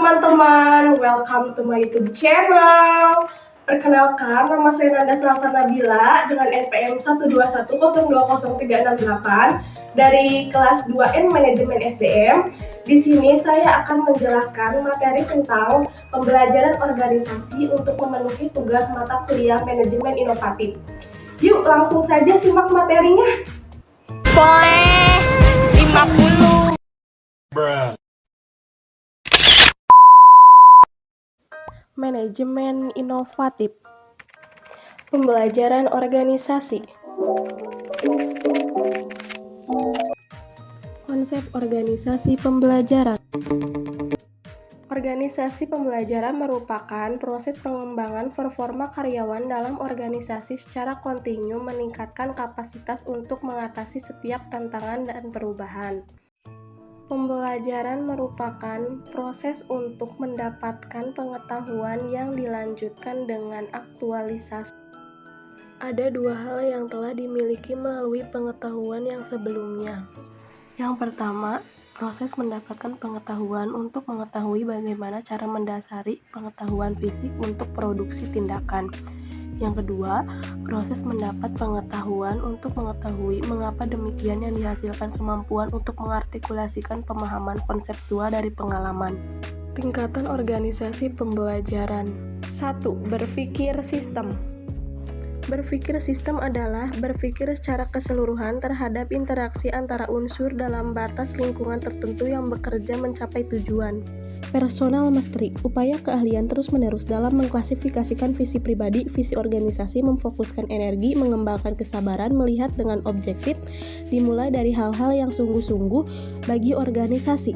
teman-teman, welcome to my YouTube channel. Perkenalkan, nama saya Nanda Salsa Nabila dengan NPM 121020368 dari kelas 2N Manajemen SDM. Di sini saya akan menjelaskan materi tentang pembelajaran organisasi untuk memenuhi tugas mata kuliah Manajemen Inovatif. Yuk langsung saja simak materinya. Boleh 50. Manajemen inovatif. Pembelajaran organisasi. Konsep organisasi pembelajaran. Organisasi pembelajaran merupakan proses pengembangan performa karyawan dalam organisasi secara kontinu meningkatkan kapasitas untuk mengatasi setiap tantangan dan perubahan. Pembelajaran merupakan proses untuk mendapatkan pengetahuan yang dilanjutkan dengan aktualisasi. Ada dua hal yang telah dimiliki melalui pengetahuan yang sebelumnya. Yang pertama, proses mendapatkan pengetahuan untuk mengetahui bagaimana cara mendasari pengetahuan fisik untuk produksi tindakan. Yang kedua, proses mendapat pengetahuan untuk mengetahui mengapa demikian yang dihasilkan kemampuan untuk mengartikulasikan pemahaman konseptual dari pengalaman. Tingkatan organisasi pembelajaran. 1. Berpikir sistem. Berpikir sistem adalah berpikir secara keseluruhan terhadap interaksi antara unsur dalam batas lingkungan tertentu yang bekerja mencapai tujuan. Personal mastery, upaya keahlian terus-menerus dalam mengklasifikasikan visi pribadi, visi organisasi, memfokuskan energi, mengembangkan kesabaran, melihat dengan objektif, dimulai dari hal-hal yang sungguh-sungguh bagi organisasi.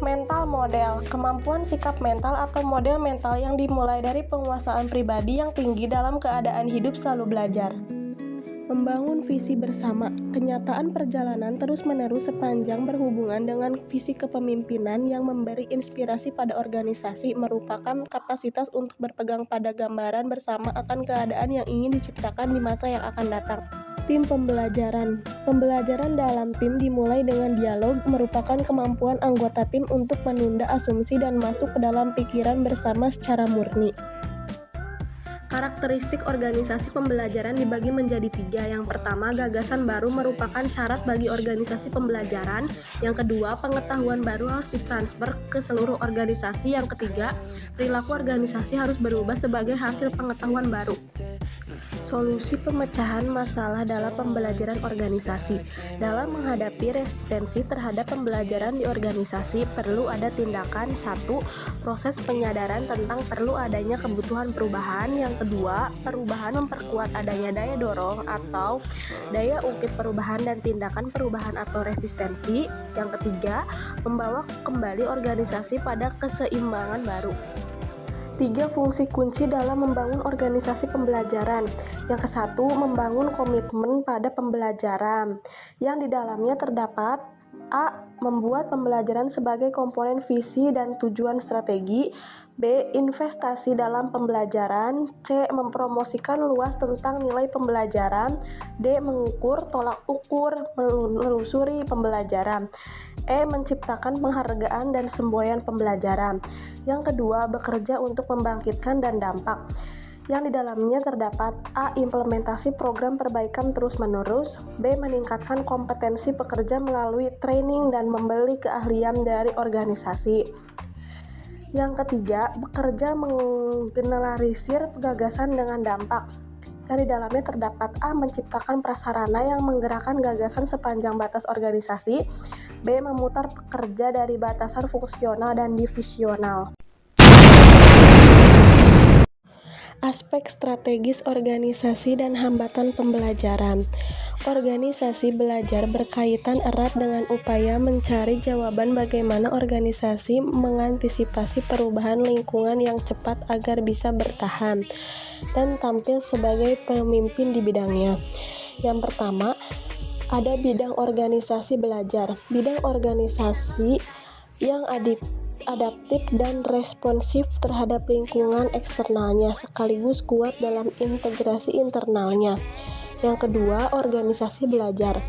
Mental model, kemampuan sikap mental atau model mental yang dimulai dari penguasaan pribadi yang tinggi dalam keadaan hidup selalu belajar. Membangun visi bersama, kenyataan perjalanan terus-menerus sepanjang berhubungan dengan visi kepemimpinan yang memberi inspirasi pada organisasi merupakan kapasitas untuk berpegang pada gambaran bersama akan keadaan yang ingin diciptakan di masa yang akan datang. Tim pembelajaran. Pembelajaran dalam tim dimulai dengan dialog, merupakan kemampuan anggota tim untuk menunda asumsi dan masuk ke dalam pikiran bersama secara murni. Karakteristik organisasi pembelajaran dibagi menjadi 3. Yang pertama, gagasan baru merupakan syarat bagi organisasi pembelajaran. Yang kedua, pengetahuan baru harus ditransfer ke seluruh organisasi. Yang ketiga, perilaku organisasi harus berubah sebagai hasil pengetahuan baru. Solusi pemecahan masalah dalam pembelajaran organisasi. Dalam menghadapi resistensi terhadap pembelajaran di organisasi, perlu ada tindakan. 1. Proses penyadaran tentang perlu adanya kebutuhan perubahan. Yang kedua, perubahan memperkuat adanya daya dorong atau daya ungkit perubahan dan tindakan perubahan atau resistensi. Yang ketiga, membawa kembali organisasi pada keseimbangan baru. 3 fungsi kunci dalam membangun organisasi pembelajaran. Yang ke-1, membangun komitmen pada pembelajaran, yang di dalamnya terdapat A. Membuat pembelajaran sebagai komponen visi dan tujuan strategi. B. Investasi dalam pembelajaran. C. Mempromosikan luas tentang nilai pembelajaran. D. Mengukur, tolak ukur, menelusuri pembelajaran. E. Menciptakan penghargaan dan semboyan pembelajaran. Yang kedua, bekerja untuk membangkitkan dan dampak, yang di dalamnya terdapat A. Implementasi program perbaikan terus-menerus. B. Meningkatkan kompetensi pekerja melalui training dan membeli keahlian dari organisasi. Yang ketiga, bekerja menggeneralisir gagasan dengan dampak, yang di dalamnya terdapat A. Menciptakan prasarana yang menggerakkan gagasan sepanjang batas organisasi. B. Memutar pekerja dari batasan fungsional dan divisional. Aspek strategis organisasi dan hambatan pembelajaran. Organisasi belajar berkaitan erat dengan upaya mencari jawaban bagaimana organisasi mengantisipasi perubahan lingkungan yang cepat agar bisa bertahan dan tampil sebagai pemimpin di bidangnya. Yang pertama, ada bidang organisasi belajar. Bidang organisasi yang adaptif dan responsif terhadap lingkungan eksternalnya sekaligus kuat dalam integrasi internalnya. Yang kedua, organisasi belajar.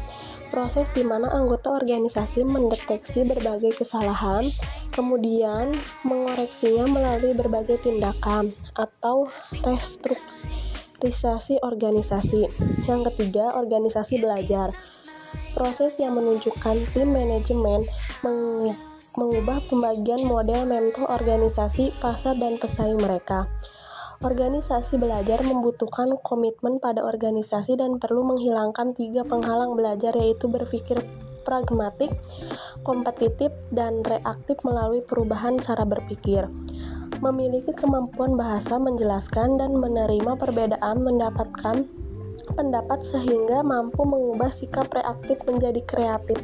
Proses di mana anggota organisasi mendeteksi berbagai kesalahan Kemudian, mengoreksinya melalui berbagai tindakan atau restrukturisasi organisasi. Yang ketiga, organisasi belajar. Proses yang menunjukkan tim manajemen mengubah pembagian model mentor organisasi, pasar, dan pesaing mereka. Organisasi belajar membutuhkan komitmen pada organisasi dan perlu menghilangkan 3 penghalang belajar, yaitu berpikir pragmatik, kompetitif, dan reaktif melalui perubahan cara berpikir. Memiliki kemampuan bahasa, menjelaskan dan menerima perbedaan, mendapatkan pendapat sehingga mampu mengubah sikap reaktif menjadi kreatif.